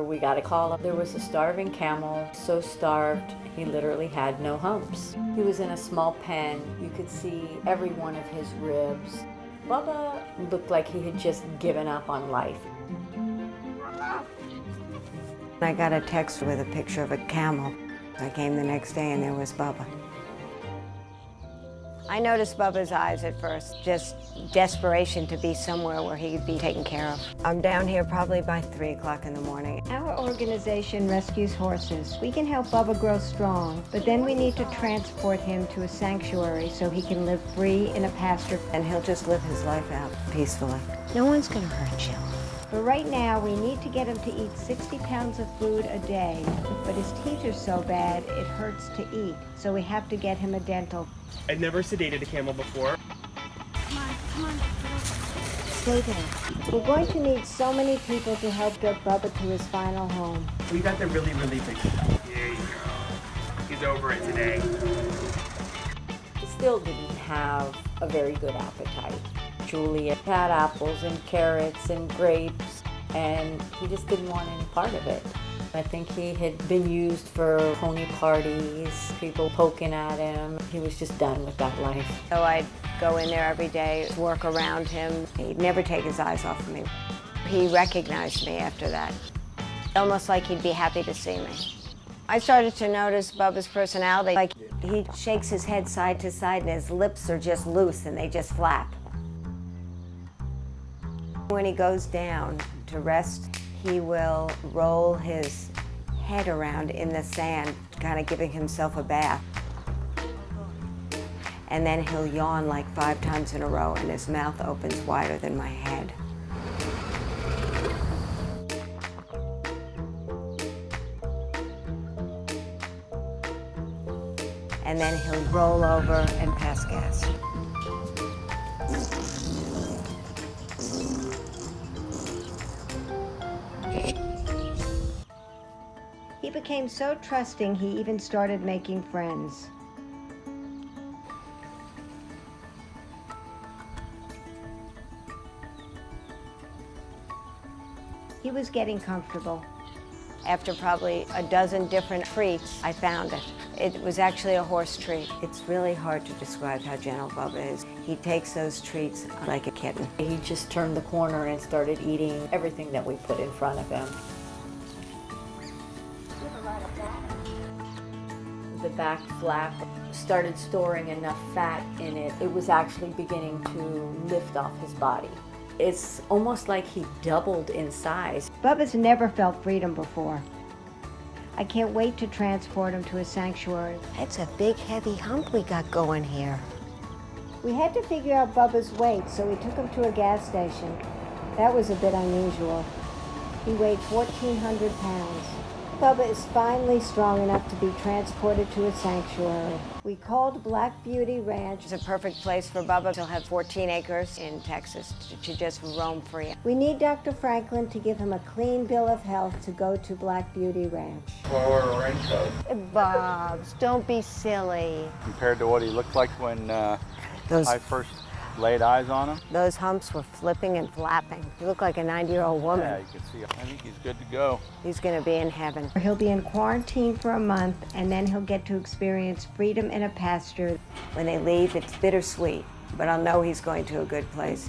We got a call. There was a starving camel, so starved he literally had no humps. He was in a small pen. You could see every one of his ribs. Bubba looked like he had just given up on life. I got a text with a picture of a camel. I came the next day and there was Bubba. I noticed Bubba's eyes at first, just desperation to be somewhere where he'd be taken care of. I'm down here probably by 3 o'clock in the morning. Our organization rescues horses. We can help Bubba grow strong, but then we need to transport him to a sanctuary so he can live free in a pasture. And he'll just live his life out peacefully. No one's gonna hurt you. But right now, we need to get him to eat 60 pounds of food a day. But his teeth are so bad, it hurts to eat. So we have to get him a dental. I'd never sedated a camel before. Come on. Stay there. We're going to need so many people to help get Bubba to his final home. We got the really, really big stuff. There you go. He's over it today. He still didn't have a very good appetite. Julia had apples and carrots and grapes, and he just didn't want any part of it. I think he had been used for pony parties, people poking at him. He was just done with that life. So I'd go in there every day, work around him. He'd never take his eyes off of me. He recognized me after that, almost like he'd be happy to see me. I started to notice Bubba's personality. Like, he shakes his head side to side and his lips are just loose and they just flap. When he goes down to rest, he will roll his head around in the sand, kind of giving himself a bath. And then he'll yawn like 5 times in a row and his mouth opens wider than my head. And then he'll roll over and pass gas. He became so trusting, he even started making friends. He was getting comfortable. After probably a dozen different treats, I found it. It was actually a horse treat. It's really hard to describe how gentle Bubba is. He takes those treats like a kitten. He just turned the corner and started eating everything that we put in front of him. The back flap started storing enough fat in it. It was actually beginning to lift off his body. It's almost like he doubled in size. Bubba's never felt freedom before. I can't wait to transport him to a sanctuary. That's a big, heavy hump we got going here. We had to figure out Bubba's weight, so we took him to a gas station. That was a bit unusual. He weighed 1,400 pounds. Bubba is finally strong enough to be transported to a sanctuary. We called Black Beauty Ranch. It's a perfect place for Bubba. He'll have 14 acres in Texas to just roam free. We need Dr. Franklin to give him a clean bill of health to go to Black Beauty Ranch. Or raincoat. Bobs, don't be silly. Compared to what he looked like when Those I first laid eyes on him. Those humps were flipping and flapping. He looked like a 90-year-old woman. Yeah, you can see. I think he's good to go. He's going to be in heaven. He'll be in quarantine for a month, and then he'll get to experience freedom in a pasture. When they leave, it's bittersweet, but I'll know he's going to a good place.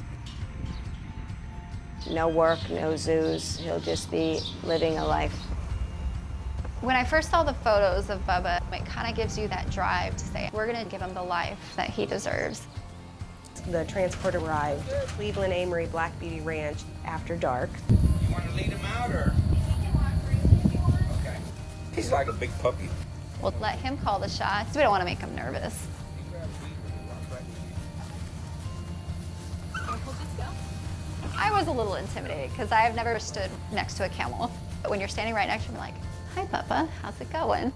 No work, no zoos. He'll just be living a life. When I first saw the photos of Bubba, it kind of gives you that drive to say, we're going to give him the life that he deserves. The transport arrived at Cleveland Amory Black Beauty Ranch after dark. You want to lead him out, or? Okay. He's like a big puppy. We'll let him call the shots. We don't want to make him nervous. I was a little intimidated because I've never stood next to a camel. But when you're standing right next to him, you're like, hi, Bubba, how's it going?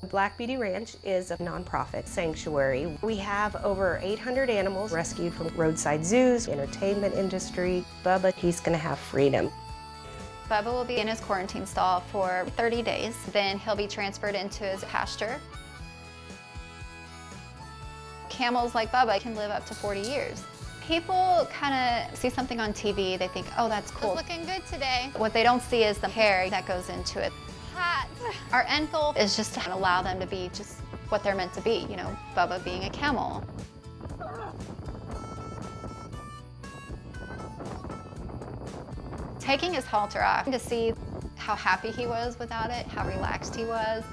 Black Beauty Ranch is a nonprofit sanctuary. We have over 800 animals rescued from roadside zoos, entertainment industry. Bubba, he's going to have freedom. Bubba will be in his quarantine stall for 30 days. Then he'll be transferred into his pasture. Camels like Bubba can live up to 40 years. People kind of see something on TV, they think, oh, that's cool. It's looking good today. What they don't see is the hair that goes into it. Hot. Our end goal is just to allow them to be just what they're meant to be, you know, Bubba being a camel. Taking his halter off to see how happy he was without it, how relaxed he was.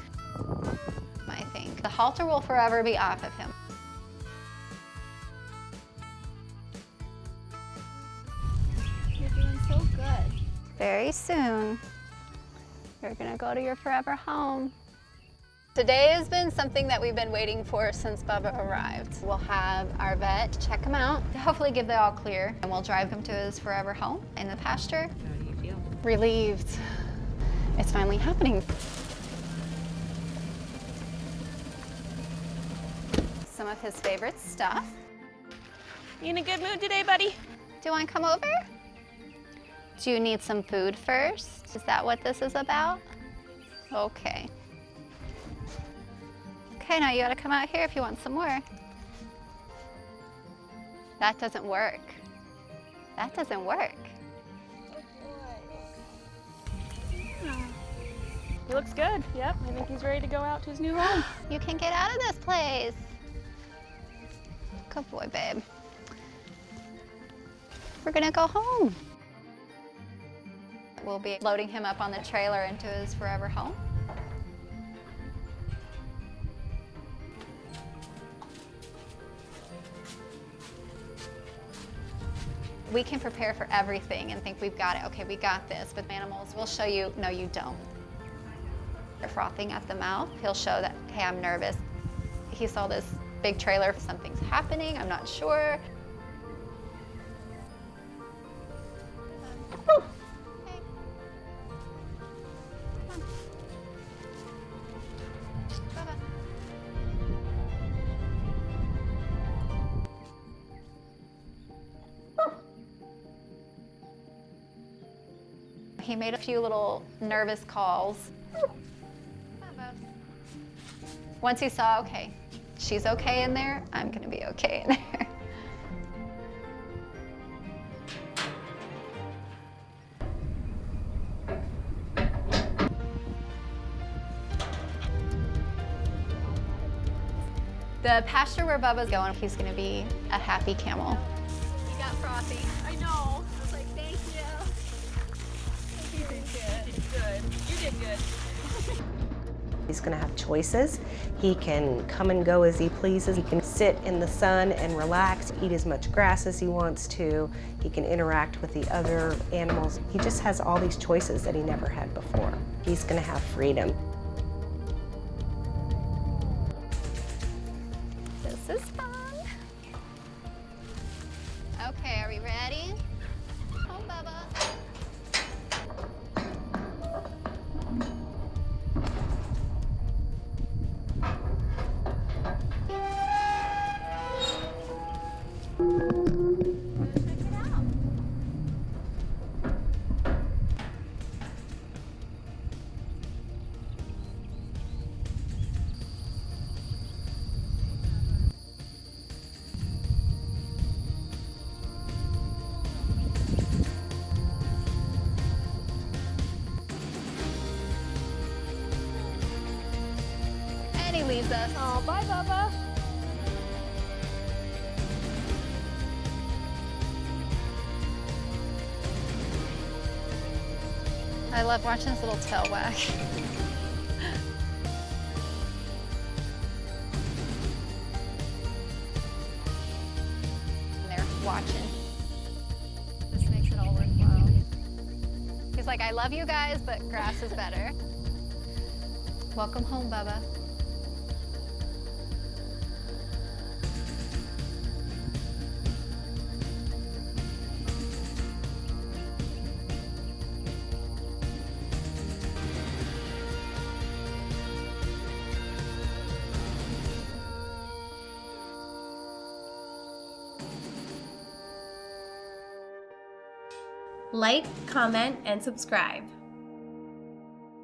I think the halter will forever be off of him. You're doing so good. Very soon, you're gonna go to your forever home. Today has been something that we've been waiting for since Bubba arrived. We'll have our vet check him out, hopefully give the all clear, and we'll drive him to his forever home in the pasture. How do you feel? Relieved. It's finally happening. Some of his favorite stuff. You in a good mood today, buddy? Do you want to come over? Do you need some food first? Is that what this is about? Okay. Okay, now you gotta come out here if you want some more. That doesn't work. That doesn't work. He looks good. Yep, I think he's ready to go out to his new home. You can get out of this place. Good boy, babe. We're gonna go home. We'll be loading him up on the trailer into his forever home. We can prepare for everything and think we've got it. Okay, we got this, but animals will show you, no, you don't. They're frothing at the mouth. He'll show that, hey, I'm nervous. He saw this big trailer, something's happening, I'm not sure. Hey. Come on. Bubba. He made a few little nervous calls. Once he saw, okay, she's okay in there, I'm gonna be okay in there. The pasture where Bubba's going, he's gonna be a happy camel. You got frothy. I know. I was like, thank you. You did good. You did good. He's going to have choices. He can come and go as he pleases. He can sit in the sun and relax, eat as much grass as he wants to. He can interact with the other animals. He just has all these choices that he never had before. He's going to have freedom. This is fun. Okay, are we ready? Home, Bubba. And he leaves us. Oh, bye, Bubba. I love watching his little tail wag. And they're watching. This makes it all worthwhile. He's like, I love you guys, but grass is better. Welcome home, Bubba. Like, comment, and subscribe.